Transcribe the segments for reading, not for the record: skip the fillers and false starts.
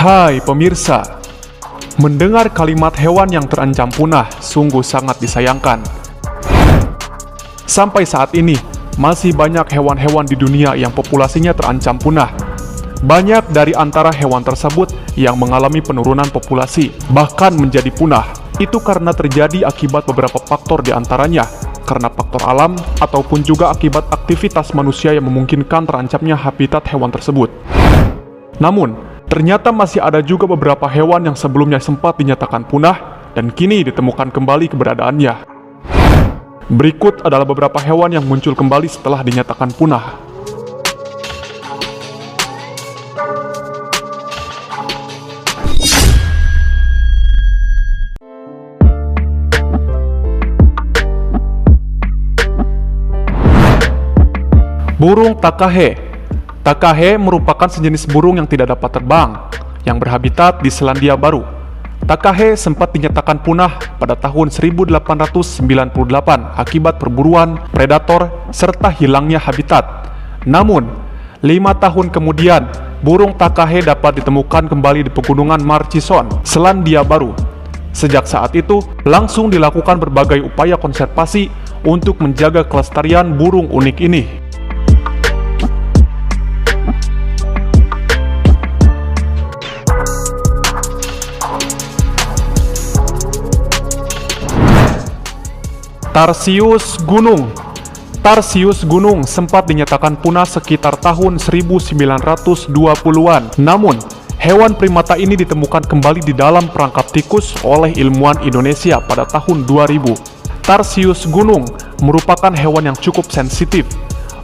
Hai pemirsa, mendengar kalimat hewan yang terancam punah sungguh sangat disayangkan. Sampai saat ini, masih banyak hewan-hewan di dunia yang populasinya terancam punah. Banyak dari antara hewan tersebut yang mengalami penurunan populasi, bahkan menjadi punah. Itu karena terjadi akibat beberapa faktor di antaranya, karena faktor alam ataupun juga akibat aktivitas manusia yang memungkinkan terancamnya habitat hewan tersebut. Namun, ternyata masih ada juga beberapa hewan yang sebelumnya sempat dinyatakan punah dan kini ditemukan kembali keberadaannya. Berikut adalah beberapa hewan yang muncul kembali setelah dinyatakan punah. Burung takahe. Takahe merupakan sejenis burung yang tidak dapat terbang, yang berhabitat di Selandia Baru. Takahe sempat dinyatakan punah pada tahun 1898 akibat perburuan, predator, serta hilangnya habitat. Namun, 5 tahun kemudian, burung takahe dapat ditemukan kembali di pegunungan Murchison, Selandia Baru. Sejak saat itu, langsung dilakukan berbagai upaya konservasi untuk menjaga kelestarian burung unik ini. Tarsius gunung. Tarsius gunung sempat dinyatakan punah sekitar tahun 1920-an. Namun, hewan primata ini ditemukan kembali di dalam perangkap tikus oleh ilmuwan Indonesia pada tahun 2000. Tarsius gunung merupakan hewan yang cukup sensitif,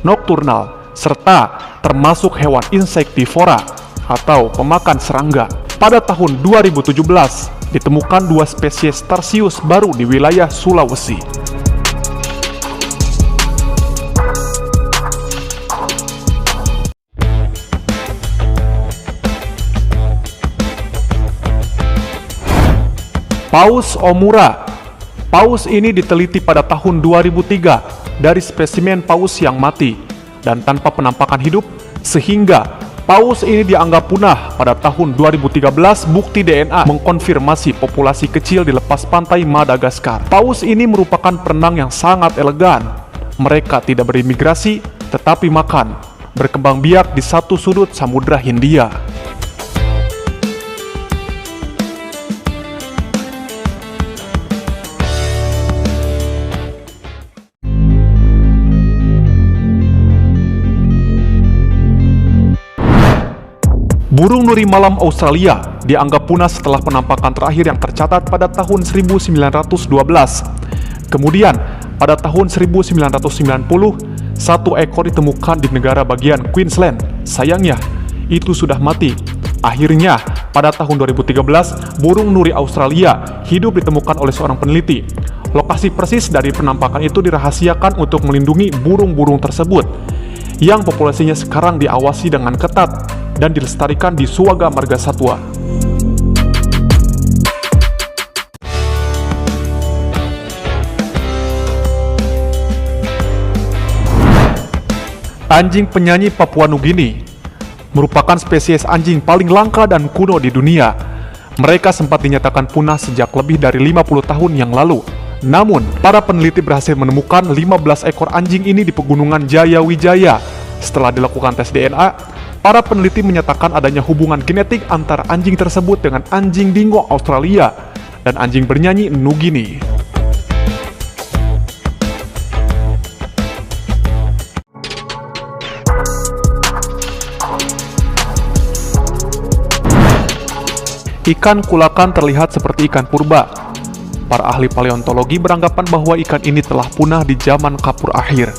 nokturnal, serta termasuk hewan insektivora atau pemakan serangga. Pada tahun 2017, ditemukan 2 spesies tarsius baru di wilayah Sulawesi. Paus omura. Paus ini diteliti pada tahun 2003 dari spesimen paus yang mati dan tanpa penampakan hidup, sehingga paus ini dianggap punah. Pada tahun 2013, bukti DNA mengkonfirmasi populasi kecil di lepas pantai Madagaskar. Paus ini merupakan perenang yang sangat elegan. Mereka tidak berimigrasi, tetapi makan, berkembang biak di satu sudut Samudra Hindia. Burung nuri malam Australia dianggap punah setelah penampakan terakhir yang tercatat pada tahun 1912. Kemudian, pada tahun 1990, satu ekor ditemukan di negara bagian Queensland. Sayangnya, itu sudah mati. Akhirnya, pada tahun 2013, burung nuri Australia hidup ditemukan oleh seorang peneliti. Lokasi persis dari penampakan itu dirahasiakan untuk melindungi burung-burung tersebut, yang populasinya sekarang diawasi dengan ketat dan dilestarikan di Suwaga Marga Satwa. Anjing penyanyi Papua Nugini merupakan spesies anjing paling langka dan kuno di dunia. Mereka sempat dinyatakan punah sejak lebih dari 50 tahun yang lalu. Namun, para peneliti berhasil menemukan 15 ekor anjing ini di pegunungan Jayawijaya. Setelah dilakukan tes DNA, para peneliti menyatakan adanya hubungan genetik antara anjing tersebut dengan anjing dingo Australia dan anjing bernyanyi Nugini. Ikan kulakan terlihat seperti ikan purba. Para ahli paleontologi beranggapan bahwa ikan ini telah punah di zaman Kapur akhir,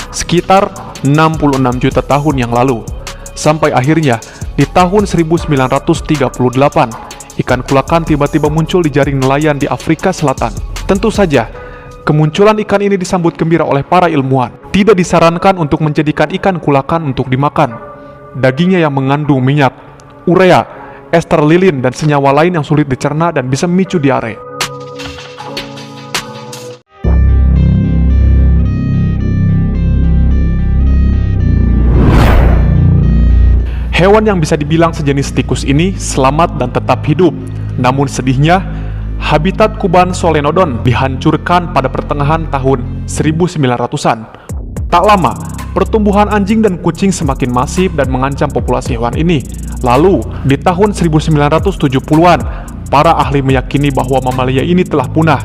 sekitar 66 juta tahun yang lalu. Sampai akhirnya, di tahun 1938, ikan kulakan tiba-tiba muncul di jaring nelayan di Afrika Selatan. Tentu saja, kemunculan ikan ini disambut gembira oleh para ilmuwan. Tidak disarankan untuk menjadikan ikan kulakan untuk dimakan. Dagingnya yang mengandung minyak, urea, ester lilin, dan senyawa lain yang sulit dicerna dan bisa memicu diare. Hewan yang bisa dibilang sejenis tikus ini selamat dan tetap hidup. Namun sedihnya, habitat kuban Solenodon dihancurkan pada pertengahan tahun 1900-an. Tak lama, pertumbuhan anjing dan kucing semakin masif dan mengancam populasi hewan ini. Lalu, di tahun 1970-an, para ahli meyakini bahwa mamalia ini telah punah.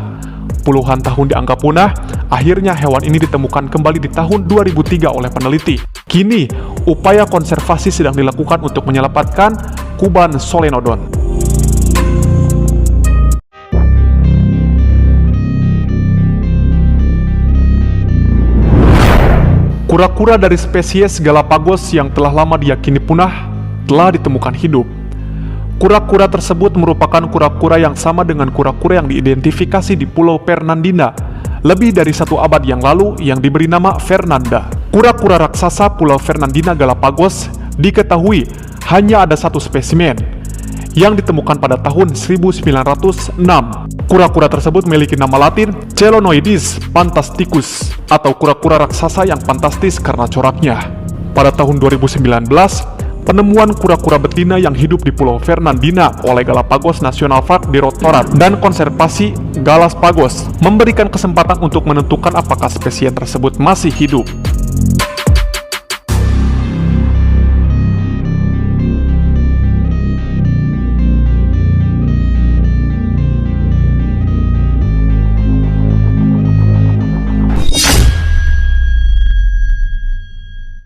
Puluhan tahun dianggap punah, akhirnya hewan ini ditemukan kembali di tahun 2003 oleh peneliti. Kini, upaya konservasi sedang dilakukan untuk menyelamatkan kuban Solenodon. Kura-kura dari spesies Galapagos yang telah lama diyakini punah telah ditemukan hidup. Kura-kura tersebut merupakan kura-kura yang sama dengan kura-kura yang diidentifikasi di Pulau Fernandina lebih dari 1 abad yang lalu yang diberi nama Fernanda. Kura-kura raksasa Pulau Fernandina Galapagos diketahui hanya ada 1 spesimen yang ditemukan pada tahun 1906. Kura-kura tersebut memiliki nama latin Chelonoidis fantasticus atau kura-kura raksasa yang fantastis karena coraknya. Pada tahun 2019, penemuan kura-kura betina yang hidup di Pulau Fernandina oleh Galapagos National Park Direktorat dan Konservasi Galapagos memberikan kesempatan untuk menentukan apakah spesies tersebut masih hidup.